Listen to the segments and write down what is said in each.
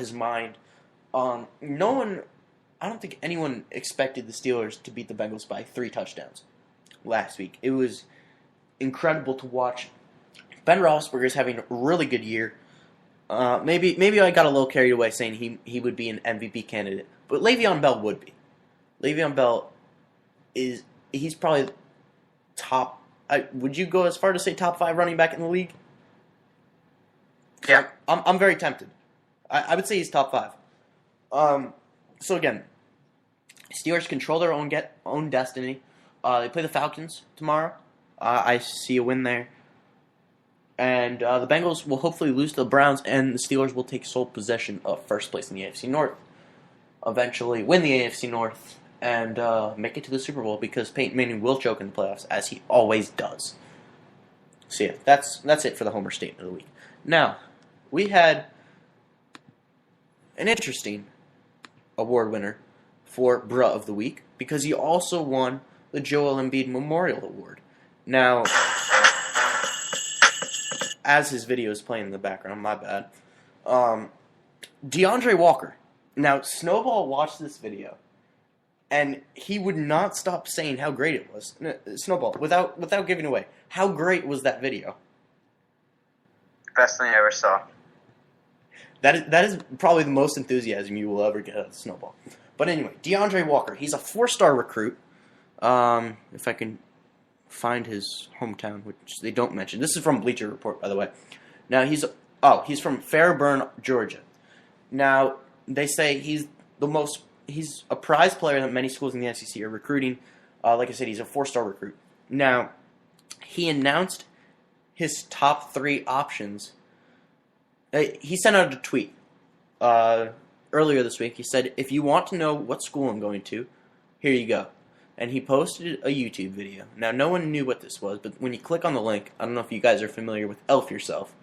his mind. I don't think anyone expected the Steelers to beat the Bengals by 3 touchdowns last week. It was incredible to watch. Ben Roethlisberger is having a really good year. Maybe I got a little carried away saying he would be an MVP candidate, but Le'Veon Bell would be. Le'Veon Bell he's probably top. Would you go as far to say top 5 running back in the league? Yeah, I'm very tempted. I would say he's top 5. So again, Steelers control their own destiny. They play the Falcons tomorrow. I see a win there. And the Bengals will hopefully lose to the Browns, and the Steelers will take sole possession of first place in the AFC North. Eventually win the AFC North and make it to the Super Bowl, because Peyton Manning will choke in the playoffs, as he always does. So yeah, that's it for the Homer statement of the week. Now, we had an interesting award winner for Bruh of the Week, because he also won the Joel Embiid Memorial Award. Now, as his video is playing in the background, my bad, DeAndre Walker. Now, Snowball watched this video, and he would not stop saying how great it was. Snowball, without giving away, how great was that video? Best thing I ever saw. That is probably the most enthusiasm you will ever get out of Snowball. But anyway, DeAndre Walker, he's a 4-star recruit. If I can find his hometown, which they don't mention. This is from Bleacher Report, by the way. Now, he's from Fairburn, Georgia. Now, they say he's a prize player that many schools in the SEC are recruiting. Like I said, he's a 4-star recruit. Now, he announced his top 3 options. He sent out a tweet earlier this week. He said, "If you want to know what school I'm going to, here you go." And he posted a YouTube video. Now, no one knew what this was, but when you click on the link, I don't know if you guys are familiar with Elf yourself,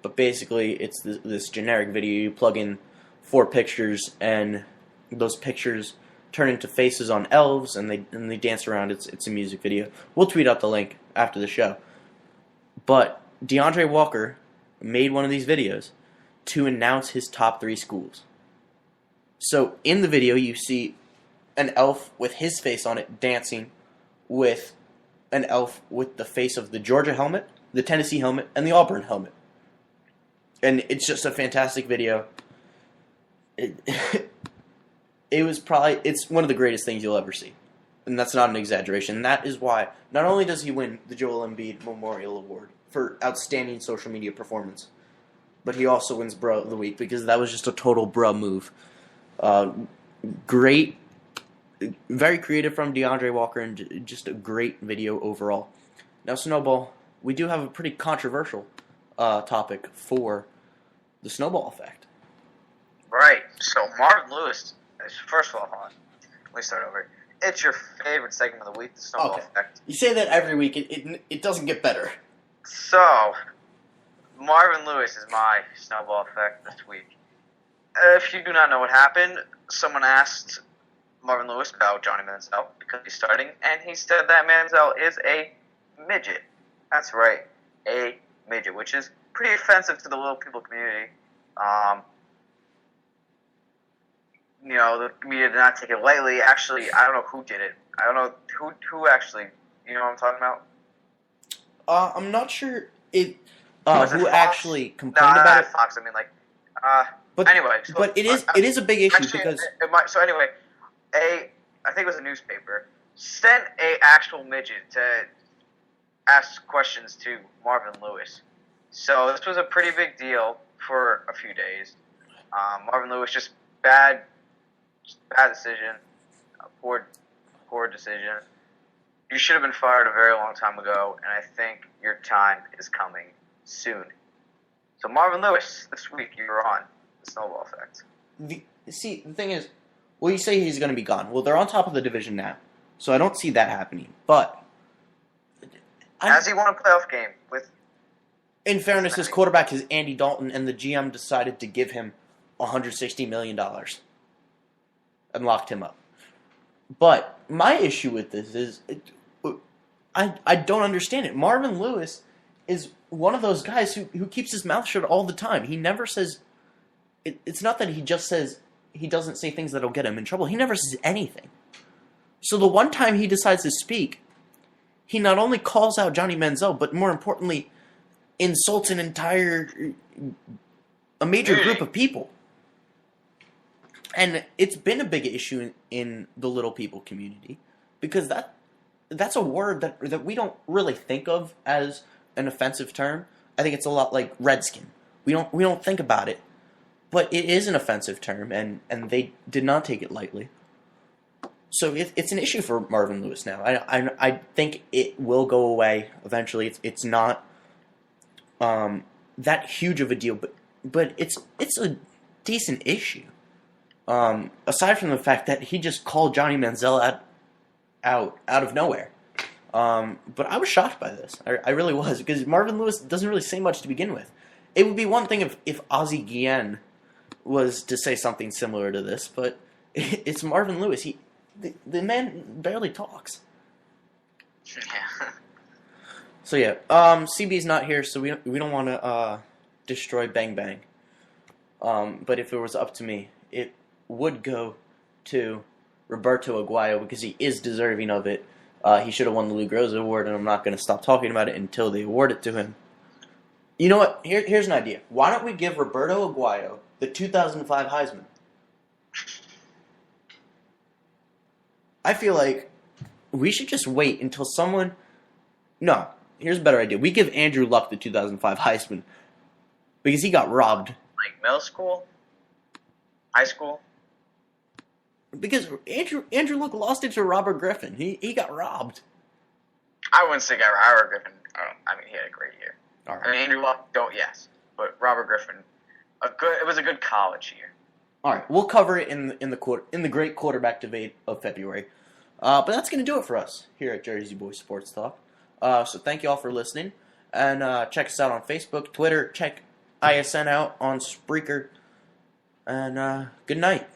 but basically it's this generic video. You plug in 4 pictures, and those pictures turn into faces on elves, and they dance around. It's a music video. We'll tweet out the link after the show. But DeAndre Walker made one of these videos to announce his top 3 schools. So in the video, you see an elf with his face on it dancing with an elf with the face of the Georgia helmet, the Tennessee helmet, and the Auburn helmet. And it's just a fantastic video. It's one of the greatest things you'll ever see. And that's not an exaggeration. And that is why not only does he win the Joel Embiid Memorial Award for outstanding social media performance, but he also wins Bruh of the Week, because that was just a total bruh move. Great, very creative from DeAndre Walker, and just a great video overall. Now, Snowball, we do have a pretty controversial topic for the snowball effect. Right. So Marvin Lewis, first of all, hold on. Let me start over. It's your favorite segment of the week, the snowball effect. You say that every week. It doesn't get better. So, Marvin Lewis is my snowball effect this week. If you do not know what happened, someone asked Marvin Lewis about Johnny Manziel because he's starting, and he said that Manziel is a midget. That's right, a midget, which is pretty offensive to the little people community. The media did not take it lightly. Actually, I don't know who did it. I don't know who actually. You know what I'm talking about? I'm not sure who Fox? actually complained about it. Fox. I mean, But anyway, so, but it is a big issue actually, because so anyway, I think it was a newspaper sent a actual midget to ask questions to Marvin Lewis. So this was a pretty big deal for a few days. Marvin Lewis just bad decision, poor decision. You should have been fired a very long time ago, and I think your time is coming soon. So Marvin Lewis, this week you're on the snowball effect. the thing is, well, you say he's going to be gone. Well, they're on top of the division now, so I don't see that happening. But has he won a playoff game with? In fairness, his quarterback is Andy Dalton, and the GM decided to give him $160 million and locked him up. But my issue with this is, I don't understand it. Marvin Lewis is one of those guys who keeps his mouth shut all the time. He never says it's not that he doesn't say things that'll get him in trouble. He never says anything. So the one time he decides to speak, he not only calls out Johnny Manziel, but more importantly, insults a major group of people. And it's been a big issue in the little people community because that's a word that we don't really think of as an offensive term. I think it's a lot like redskin. We don't think about it, but it is an offensive term, and they did not take it lightly. So it's an issue for Marvin Lewis now. I think it will go away eventually. It's not that huge of a deal, but it's a decent issue. Aside from the fact that he just called Johnny Manziel out of nowhere. But I was shocked by this. I really was, because Marvin Lewis doesn't really say much to begin with. It would be one thing if Ozzie Guillen was to say something similar to this, but it's Marvin Lewis. The man barely talks. Yeah. So yeah, CB's not here, so we don't want to destroy Bang Bang. But if it was up to me, it would go to Roberto Aguayo because he is deserving of it. He should have won the Lou Groza Award, and I'm not going to stop talking about it until they award it to him. You know what? Here's an idea. Why don't we give Roberto Aguayo the 2005 Heisman? I feel like we should just wait until someone... No, here's a better idea. We give Andrew Luck the 2005 Heisman because he got robbed. Like middle school? High school? Because Andrew Luck lost it to Robert Griffin. He got robbed. I wouldn't say Robert Griffin. I mean, he had a great year. All right. I mean, Andrew Luck, yes, but Robert Griffin, it was a good college year. All right, we'll cover it in the great quarterback debate of February. But that's going to do it for us here at Jersey Boys Sports Talk. So thank you all for listening, and check us out on Facebook, Twitter. Check ISN out on Spreaker, and good night.